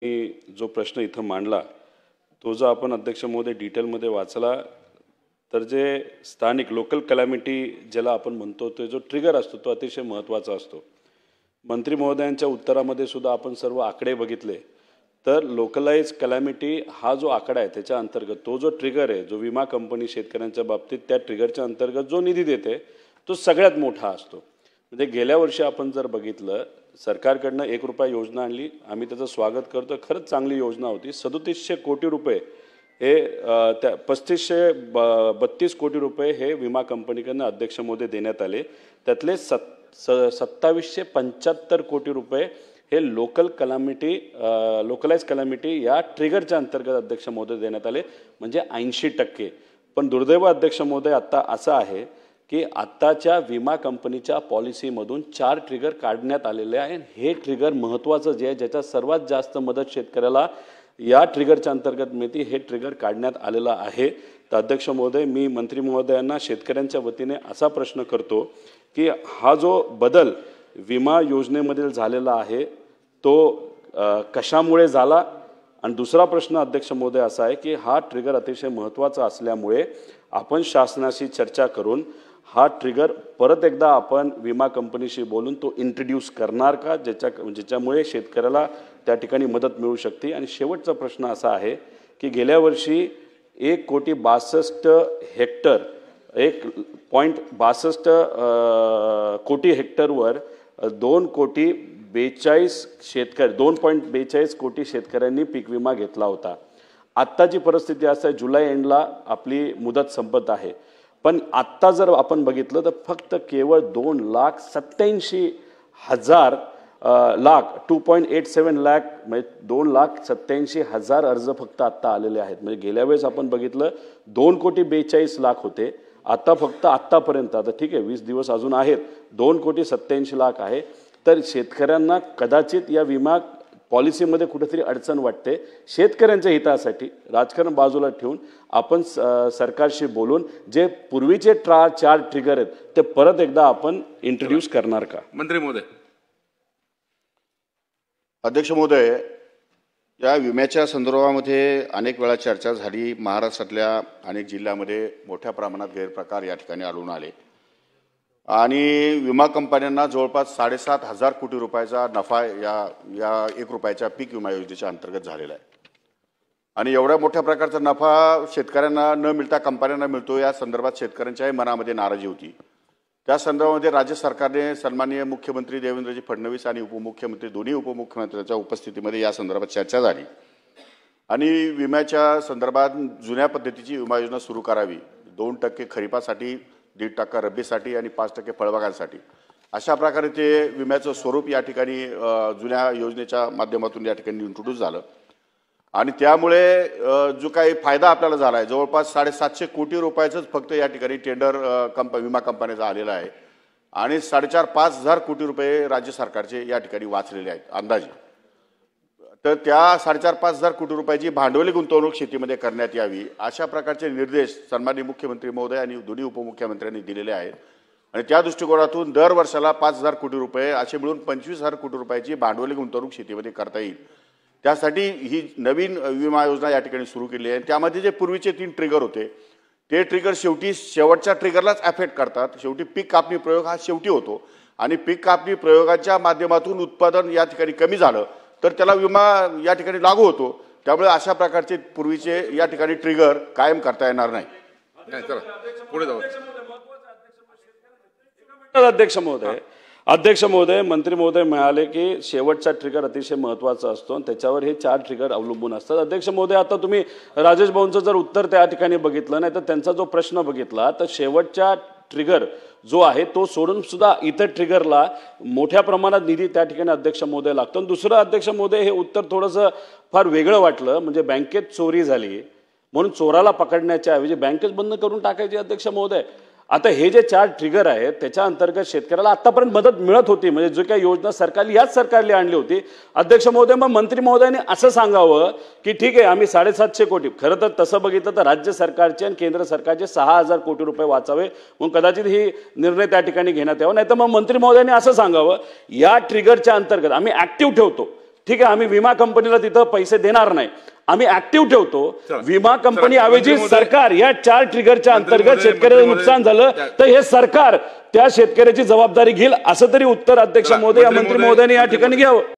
मी जो प्रश्न इथं मांडला तो जो आपण अध्यक्ष महोदय डिटेलमध्ये वाचला तर जे स्थानिक लोकल कॅलॅमिटी ज्याला आपण म्हणतो तो जो ट्रिगर असतो तो अतिशय महत्त्वाचा असतो। मंत्री महोदयांच्या उत्तरामध्ये सुद्धा आपण सर्व आकडे बघितले तर लोकलाइज कॅलॅमिटी हा जो आकडा आहे त्याच्या अंतर्गत तो जो ट्रिगर आहे जो विमा कंपनी शेतकऱ्यांच्या बाबतीत त्या ट्रिगरच्या अंतर्गत जो निधी देते तो सगळ्यात मोठा असतो। म्हणजे गेल्या वर्षी आपण जर बघितलं सरकारकडनं 1 रुपया योजना आणली, आम्ही त्याचं स्वागत करतो, खरंच चांगली योजना होती। 3700 कोटी रुपये हे त्या 3532 कोटी रुपये हे विमा कंपनीकडनं अध्यक्ष महोदय देण्यात आले। त्यातले 2775 कोटी रुपये हे लोकलाइज कॅलॅमिटी या ट्रिगरच्या अंतर्गत अध्यक्ष महोदय देण्यात आले, म्हणजे 80%। पण दुर्दैव अध्यक्ष महोदय आता असं आहे की आत्ताच्या विमा कंपनीच्या पॉलिसीमधून 4 ट्रिगर काढण्यात आलेले आहे। हे ट्रिगर महत्त्वाचं जे आहे ज्याचा सर्वात जास्त मदत शेतकऱ्याला या ट्रिगरच्या अंतर्गत मिळते हे ट्रिगर काढण्यात आलेला आहे। तर अध्यक्ष महोदय मी मंत्री महोदयांना शेतकऱ्यांच्या वतीने असा प्रश्न करतो की हा जो बदल विमा योजनेमधील झालेला आहे तो कशामुळे झाला, आणि दुसरा प्रश्न अध्यक्ष महोदय असा आहे की हा ट्रिगर अतिशय महत्त्वाचा असल्यामुळे आपण शासनाशी चर्चा करून हा ट्रिगर परत एकदा आपण विमा कंपनीशी बोलून तो इंट्रोड्यूस करणार का ज्याच्यामुळे शेतकऱ्याला त्या ठिकाणी मदत मिळू शकते। आणि शेवटचा प्रश्न असा आहे की गेल्या वर्षी 1,62 हेक्टर 1.62 कोटी हेक्टरवर 2.42 कोटी शेतकऱ्यांनी पीक विमा घेतला होता। आत्ताची परिस्थिती असं आहे जुलै एंडला आपली मुदत संपत आहे, पण आत्ता जर आपण बघितलं तर फक्त केवळ 2,87,000 2.87 लाख म्हणजे 2,87,000 अर्ज फक्त आत्ता आलेले आहेत। म्हणजे गेल्या वेळेस आपण बघितलं 2,42,00,000 होते, आता फक्त आत्तापर्यंत आता ठीक आहे 20 दिवस अजून आहेत 2,87,000,000 आहे। तर शेतकऱ्यांना कदाचित या विमा पॉलिसीमध्ये कुठेतरी अडचण वाटते। शेतकऱ्यांच्या हितासाठी राजकारण बाजूला ठेवून आपण सरकारशी बोलून जे पूर्वीचे 4 ट्रिगर आहेत ते परत एकदा आपण इंट्रोड्यूस करणार का? मंत्री महोदय। अध्यक्ष महोदय, या विम्याच्या संदर्भामध्ये अनेक वेळा चर्चा झाली। महाराष्ट्रातल्या अनेक जिल्ह्यामध्ये मोठ्या प्रमाणात गैरप्रकार या ठिकाणी आढळून आले आणि विमा कंपन्यांना जवळपास 7,500 कोटी रुपयाचा नफा या 1 रुपयाच्या पीक विमा योजनेच्या अंतर्गत झालेला आहे। आणि एवढ्या मोठ्या प्रकारचा नफा शेतकऱ्यांना न मिळता कंपन्यांना मिळतो या संदर्भात शेतकऱ्यांच्याही मनामध्ये नाराजी होती। त्या संदर्भामध्ये राज्य सरकारने सन्माननीय मुख्यमंत्री देवेंद्रजी फडणवीस आणि उपमुख्यमंत्री दोन्ही उपमुख्यमंत्र्यांच्या उपस्थितीमध्ये या संदर्भात चर्चा झाली आणि विम्याच्या संदर्भात जुन्या पद्धतीची विमा योजना सुरू करावी। 2% खरीपासाठी, 1.5% रब्बीसाठी आणि 5% फळबागांसाठी अशा प्रकारे ते विम्याचं स्वरूप या ठिकाणी जुन्या योजनेच्या माध्यमातून या ठिकाणी इंट्रोड्यूस झालं आणि त्यामुळे जो काही फायदा आपल्याला झाला आहे जवळपास 750 कोटी रुपयाचंच फक्त या ठिकाणी टेंडर विमा कंपन्याचा आलेला आहे आणि 4,500 कोटी रुपये राज्य सरकारचे या ठिकाणी वाचलेले आहेत अंदाजे। तर त्या 4,500 कोटी रुपयाची भांडवली गुंतवणूक शेतीमध्ये करण्यात यावी अशा प्रकारचे निर्देश सन्माननीय मुख्यमंत्री महोदय आणि दोन्ही उपमुख्यमंत्र्यांनी दिलेले आहेत आणि त्या दृष्टिकोनातून दर वर्षाला 5,000 कोटी रुपये असे मिळून 25,000 कोटी रुपयाची भांडवली गुंतवणूक शेतीमध्ये करता येईल। त्यासाठी ही नवीन विमा योजना या ठिकाणी सुरू केली आहे। त्यामध्ये जे पूर्वीचे 3 ट्रिगर होते ते ट्रिगर शेवटच्या ट्रिगरलाच अफेक्ट करतात। शेवटी पीक कापणी प्रयोग हा शेवटी होतो आणि पीक कापणी प्रयोगाच्या माध्यमातून उत्पादन या ठिकाणी कमी झालं तर त्याला विमा या ठिकाणी लागू होतो। त्यामुळे अशा प्रकारचे पूर्वीचे या ठिकाणी ट्रिगर कायम करता येणार नाही। पुढे जाऊ। अध्यक्ष महोदय मंत्री महोदय म्हणाले की शेवटचा ट्रिगर अतिशय महत्त्वाचा असतो आणि त्याच्यावर हे 4 ट्रिगर अवलंबून असतात। अध्यक्ष महोदय आता तुम्ही राजेश भाऊंचं जर उत्तर त्या ठिकाणी बघितलं नाही तर त्यांचा जो प्रश्न बघितला तर शेवटच्या ट्रिगर जो आहे तो सोडून सुद्धा इतर ट्रिगरला मोठ्या प्रमाणात निधी त्या ठिकाणी अध्यक्ष महोदय लागतो। आणि दुसरं अध्यक्ष महोदय हे उत्तर थोडंसं फार वेगळं वाटलं, म्हणजे बँकेत चोरी झाली म्हणून चोराला पकडण्याच्या ऐवजी बँकेच बंद करून टाकायची अध्यक्ष महोदय। आता हे जे 4 ट्रिगर आहेत त्याच्या अंतर्गत शेतकऱ्याला आतापर्यंत मदत मिळत होती, म्हणजे जो काही योजना सरकारने याच सरकारने आणली होती। अध्यक्ष महोदय मग मंत्री महोदयांनी असं सांगावं की ठीक आहे आम्ही 750 कोटी, खरं तर तसं बघितलं तर राज्य सरकारचे आणि केंद्र सरकारचे 6,000 कोटी रुपये वाचावे म्हणून कदाचित ही निर्णय त्या ठिकाणी घेण्यात यावा। नाही तर मग मंत्री महोदयांनी असं सांगावं या ट्रिगरच्या अंतर्गत आम्ही ऍक्टिव्ह ठेवतो ठीक आहे, आम्ही विमा कंपनीला तिथं पैसे देणार नाही, आम्ही ऍक्टिव्ह ठेवतो. चला. विमा कंपनी चला. ऐवजी मंत्री महोदय- सरकार या 4 ट्रिगरच्या मंत्री अंतर्गत महोदय- शेतकऱ्याचं मंत्री नुकसान महोदय- झालं तर हे सरकार त्या शेतकऱ्याची जबाबदारी घेईल, असं तरी उत्तर अध्यक्ष चला. महोदय या मंत्री मंत्री महोदय- महोदयांनी या मंत्री ठिकाणी महोदय- घ्यावं.